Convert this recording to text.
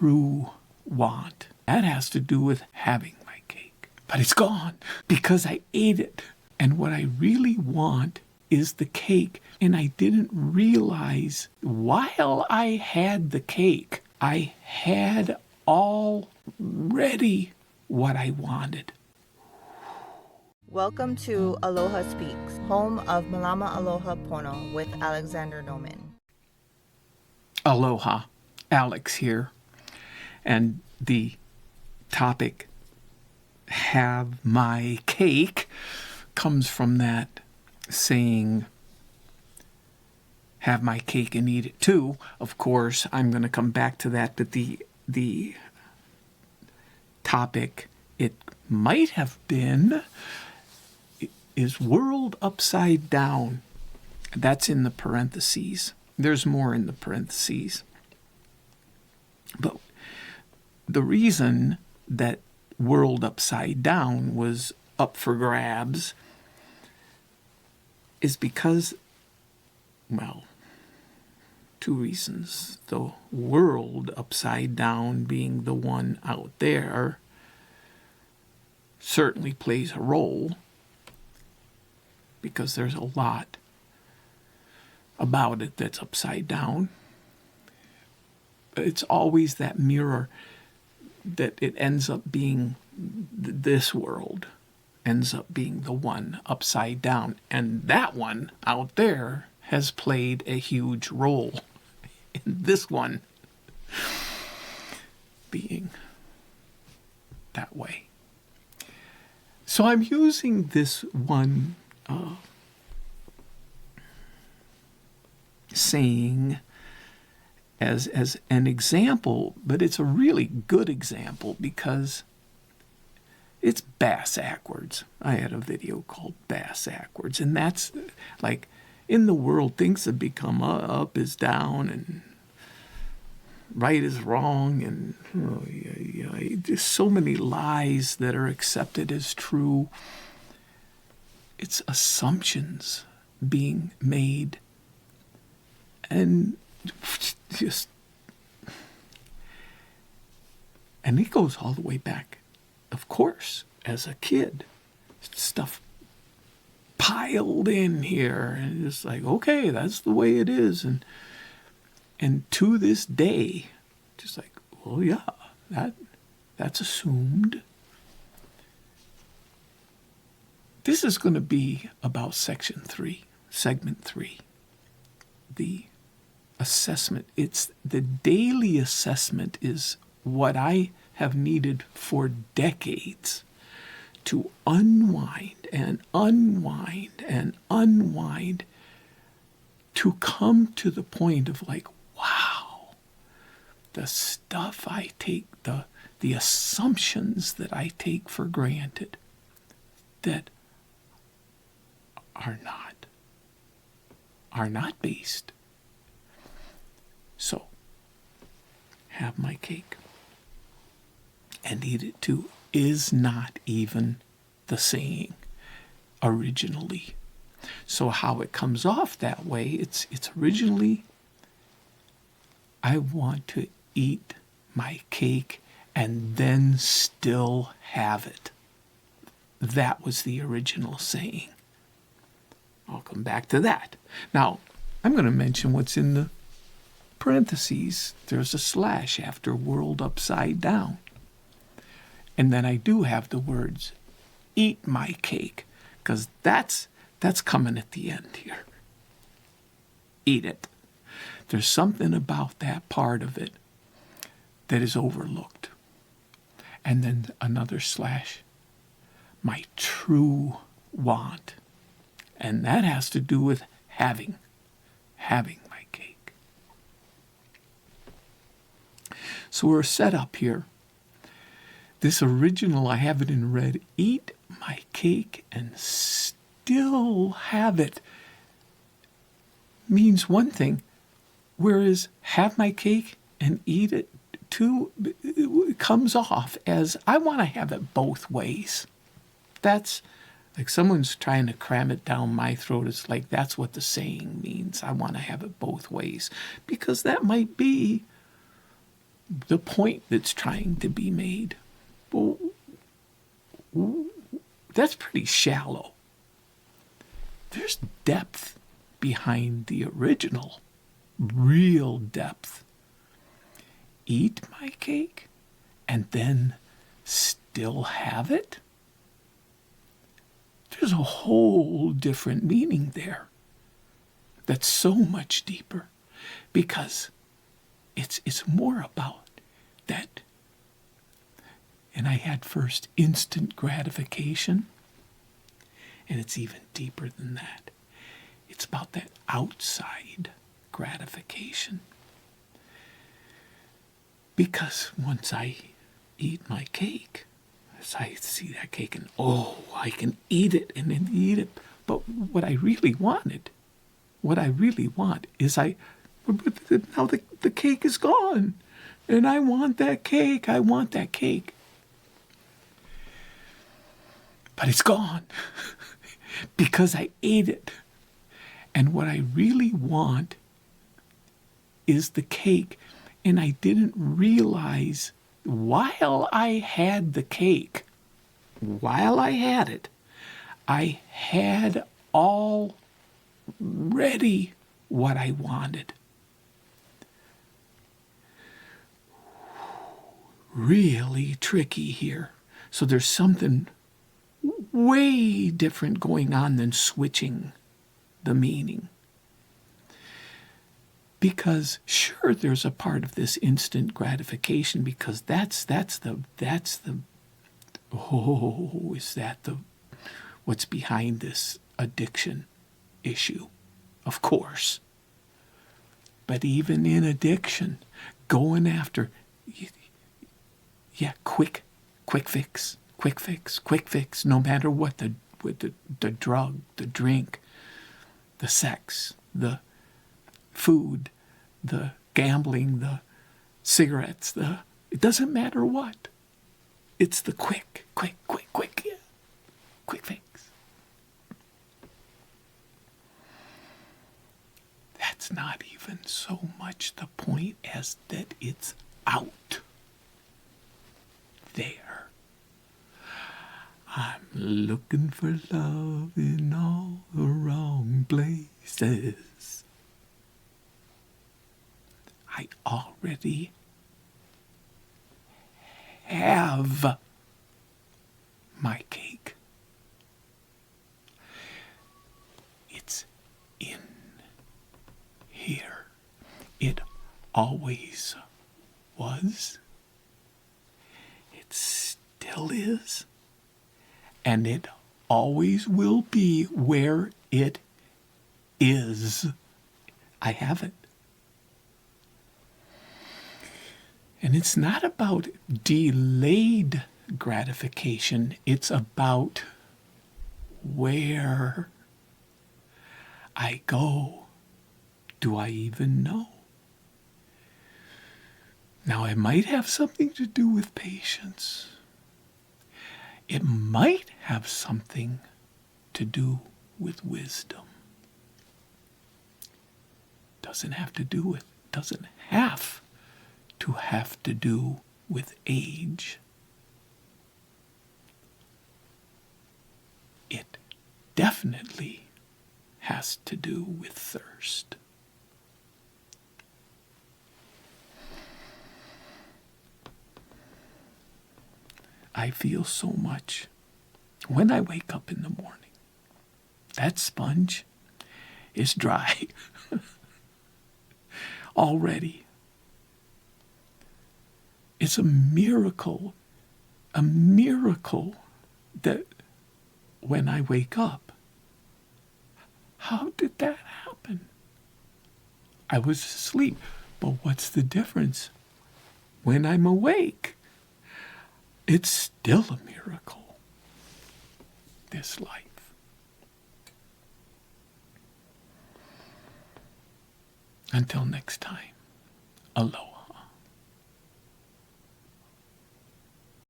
true want. That has to do with having my cake. But it's gone because I ate it. And what I really want is the cake. And I didn't realize while I had the cake, I had already what I wanted. Welcome to Aloha Speaks, home of Malama Aloha Pono with Alexander Noman. Aloha, Alex here. And the topic, have my cake, comes from that saying, have my cake and eat it too. Of course, I'm going to come back to that, but the topic, it might have been, is world upside down. That's in the parentheses. There's more in the parentheses. But the reason that world upside down was up for grabs is because, well, two reasons. The world upside down being the one out there certainly plays a role, because there's a lot about it that's upside down. It's always that mirror that it ends up being, this world ends up being the one upside down. And that one out there has played a huge role in this one being that way. So I'm using this one saying as an example, but it's a really good example because it's bass-ackwards. I had a video called Bass-ackwards, and that's like, in the world, things have become up is down and right is wrong, and there's so many lies that are accepted as true. It's assumptions being made, and just, and it goes all the way back, of course, as a kid. Stuff piled in here, and it's like, okay, that's the way it is, and to this day, just like, well, yeah, that's assumed. This is going to be about segment 3, the assessment. It's the daily assessment is what I have needed for decades to unwind and unwind and unwind to come to the point of like, wow, the stuff I take, the assumptions that I take for granted that are not based. So, have my cake and eat it too is not even the saying originally. So how it comes off that way, it's originally, I want to eat my cake and then still have it. That was the original saying. I'll come back to that. Now, I'm going to mention what's in the parentheses. There's a slash after world upside down. And then I do have the words, eat my cake, because that's coming at the end here. Eat it. There's something about that part of it that is overlooked. And then another slash, my true want. And that has to do with having my cake. So we're set up here. This original, I have it in red, eat my cake and still have it, means one thing, whereas have my cake and eat it too, it comes off as I want to have it both ways. That's like someone's trying to cram it down my throat. It's like that's what the saying means. I want to have it both ways. Because that might be the point that's trying to be made, well, that's pretty shallow. There's depth behind the original, real depth. Eat my cake and then still have it? There's a whole different meaning there that's so much deeper, because it's more about that. And I had first instant gratification, and it's even deeper than that. It's about that outside gratification. Because once I eat my cake, as I see that cake and, I can eat it and then eat it. But what I really want is now the cake is gone. And I want that cake. But it's gone because I ate it. And what I really want is the cake. And I didn't realize while I had the cake, while I had it, I had already what I wanted. Really tricky here. So there's something way different going on than switching the meaning. Because sure, there's a part of this instant gratification, because is that what's behind this addiction issue? Of course. But even in addiction, going after, quick fix, no matter what the drug, the drink, the sex, the food, the gambling, the cigarettes, it doesn't matter what. It's the quick fix. That's not even so much the point as that it's out there. I'm looking for love in all the wrong places. I already have my cake. It's in here. It always was. It still is. And it always will be where it is. I have it. And it's not about delayed gratification. It's about where I go. Do I even know? Now, it might have something to do with patience. It might have something to do with wisdom. Doesn't have to do with age. It definitely has to do with thirst. I feel so much when I wake up in the morning. That sponge is dry already. It's a miracle that when I wake up, how did that happen? I was asleep, but what's the difference? When I'm awake, it's still a miracle, this life. Until next time, aloha.